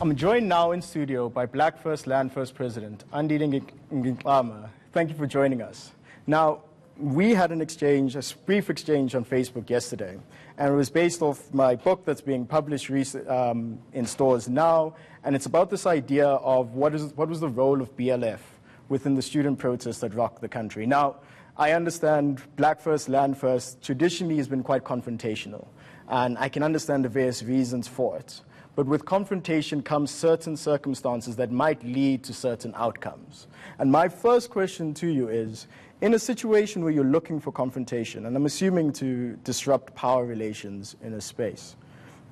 I'm joined now in studio by Black First Land First President, Andile Mngxitama. Thank you for joining us. Now, we had an exchange, a brief exchange on Facebook yesterday, and it was based off my book that's being published in stores now, and it's about this idea of what was the role of BLF within the student protests that rocked the country. Now, I understand Black First, Land First traditionally has been quite confrontational, and I can understand the various reasons for it. But with confrontation comes certain circumstances that might lead to certain outcomes. And my first question to you is, in a situation where you're looking for confrontation, and I'm assuming to disrupt power relations in a space,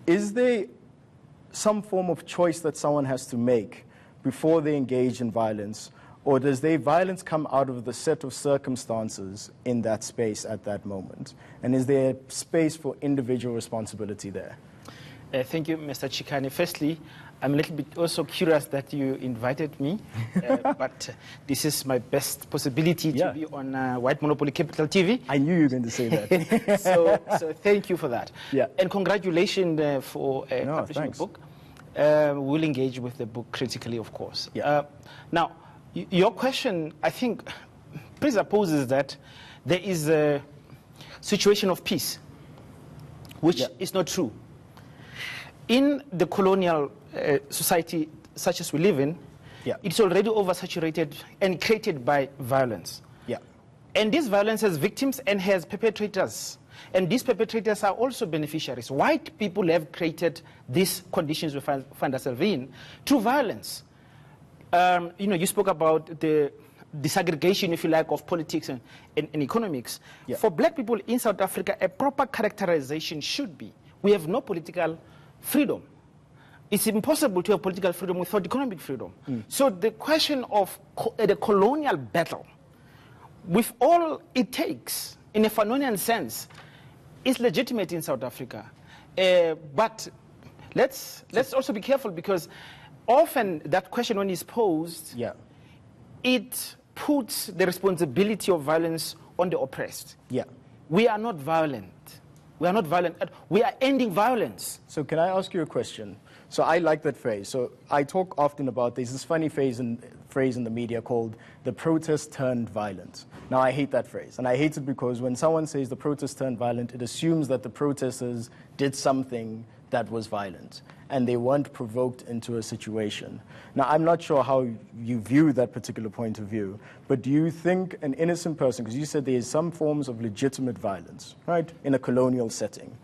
is there some form of choice that someone has to make before they engage in violence? Or does their violence come out of the set of circumstances in that space at that moment? And is there space for individual responsibility there? Thank you, Mr. Chikane. Firstly, I'm a little bit also curious that you invited me, but this is my best possibility to be on White Monopoly Capital TV. I knew you were going to say that. so thank you for that. Yeah. And congratulations for publishing the book. We'll engage with the book critically, of course. Yeah. Now, your question, I think, presupposes that there is a situation of peace, which is not true. In the colonial society such as we live in, it's already oversaturated and created by violence. Yeah. And this violence has victims and has perpetrators. And these perpetrators are also beneficiaries. White people have created these conditions we find ourselves in through violence. You spoke about the disaggregation, if you like, of politics and economics. Yeah. For black people in South Africa, a proper characterization should be, we have no political freedom. It's impossible to have political freedom without economic freedom. So the question of the colonial battle, with all it takes, in a Fanonian sense, is legitimate in South Africa. But let's also be careful, because often that question, when it's posed, it puts the responsibility of violence on the oppressed. Yeah. We are not violent. We are not violent. We are ending violence. So can I ask you a question? So I like that phrase. So I talk often about, there's this funny phrase in the media called the protest turned violent. Now, I hate that phrase. And I hate it because when someone says the protest turned violent, it assumes that the protesters did something that was violent, and they weren't provoked into a situation. Now, I'm not sure how you view that particular point of view, but do you think an innocent person, because you said there is some forms of legitimate violence, right, in a colonial setting,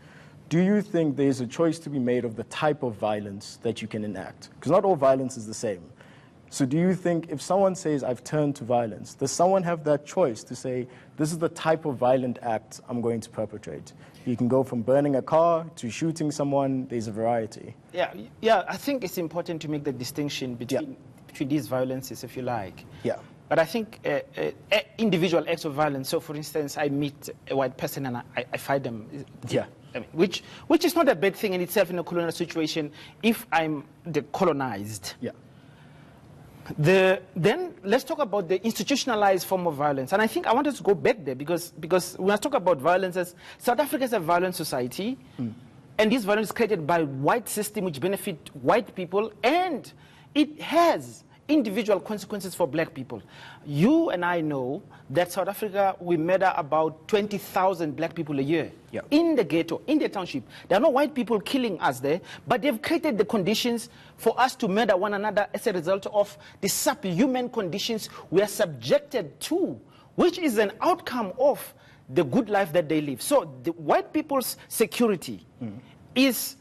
do you think there's a choice to be made of the type of violence that you can enact? Because not all violence is the same. So do you think if someone says, I've turned to violence, does someone have that choice to say, this is the type of violent act I'm going to perpetrate? You can go from burning a car to shooting someone. There's a variety. Yeah. I think it's important to make the distinction between these violences, if you like. Yeah. But I think individual acts of violence. So, for instance, I meet a white person and I fight them. Yeah. I mean, which is not a bad thing in itself in a colonial situation if I'm the colonized. Yeah. Then let's talk about the institutionalized form of violence. And I think I want us to go back there because when I talk about violence, as South Africa is a violent society, and this violence is created by white system which benefit white people, and it has individual consequences for black people. You and I know that South Africa, we murder about 20,000 black people a year in the ghetto, in the township. There are no white people killing us there, but they've created the conditions for us to murder one another as a result of the subhuman conditions we are subjected to, which is an outcome of the good life that they live. So the white people's security is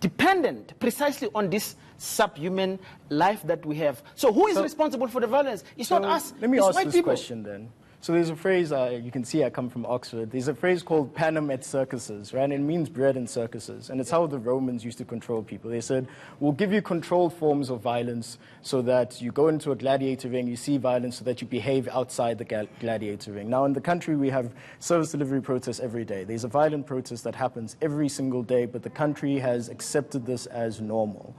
dependent precisely on this subhuman life that we have. So who is responsible for the violence? It's not us. Let me it's ask white this people. question then. So there's a phrase, you can see I come from Oxford, there's a phrase called panem et circuses, right? And it means bread in circuses. And it's how the Romans used to control people. They said, we'll give you controlled forms of violence so that you go into a gladiator ring, you see violence so that you behave outside the gladiator ring. Now in the country we have service delivery protests every day. There's a violent protest that happens every single day, but the country has accepted this as normal.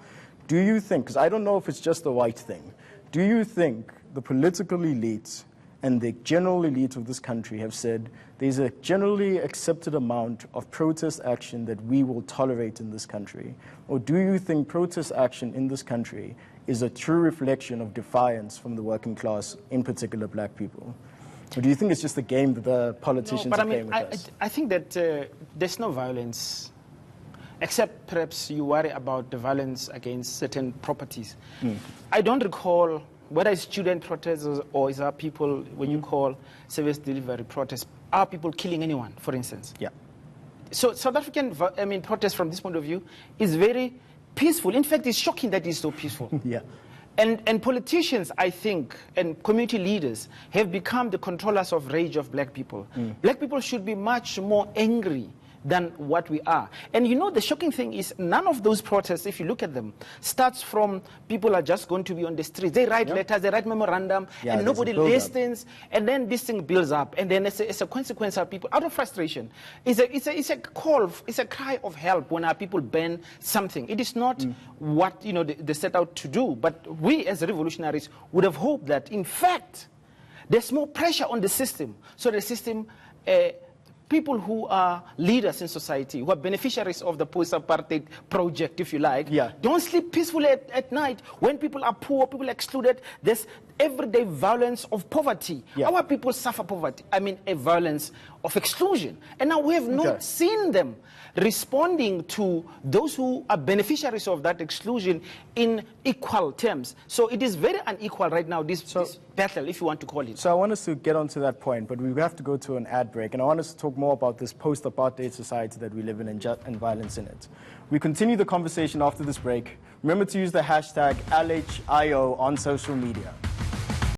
Do you think, because I don't know if it's just a white thing, do you think the political elites and the general elite of this country have said there's a generally accepted amount of protest action that we will tolerate in this country? Or do you think protest action in this country is a true reflection of defiance from the working class, in particular black people? Or do you think it's just a game that the politicians are playing with us? I think that there's no violence, except perhaps you worry about the violence against certain properties. I don't recall whether it's student protests or is our people, when you call service delivery protests, are people killing anyone, for instance? Yeah. So South African, protest from this point of view is very peaceful. In fact, it's shocking that it's so peaceful. Yeah. And politicians, I think, and community leaders have become the controllers of rage of black people. Black people should be much more angry than what we are. And you know, the shocking thing is none of those protests, if you look at them, starts from people are just going to be on the streets. They write letters, they write memorandum, and nobody listens, and then this thing builds up. And then it's a consequence of people, out of frustration. It's a call, it's a cry of help when our people ban something. It is not what they set out to do. But we as revolutionaries would have hoped that, in fact, there's more pressure on the system. So the system people who are leaders in society, who are beneficiaries of the post-apartheid project, if you like, don't sleep peacefully at night. When people are poor, people are excluded, there's everyday violence of poverty. Our people suffer poverty, a violence of exclusion. And now we have not seen them responding to those who are beneficiaries of that exclusion in equal terms. So it is very unequal right now, this battle, if you want to call it. So I want us to get onto that point, but we have to go to an ad break, and I want us to talk more about this post-apartheid society that we live in and violence in it. We continue the conversation after this break. Remember to use the hashtag LHIO on social media.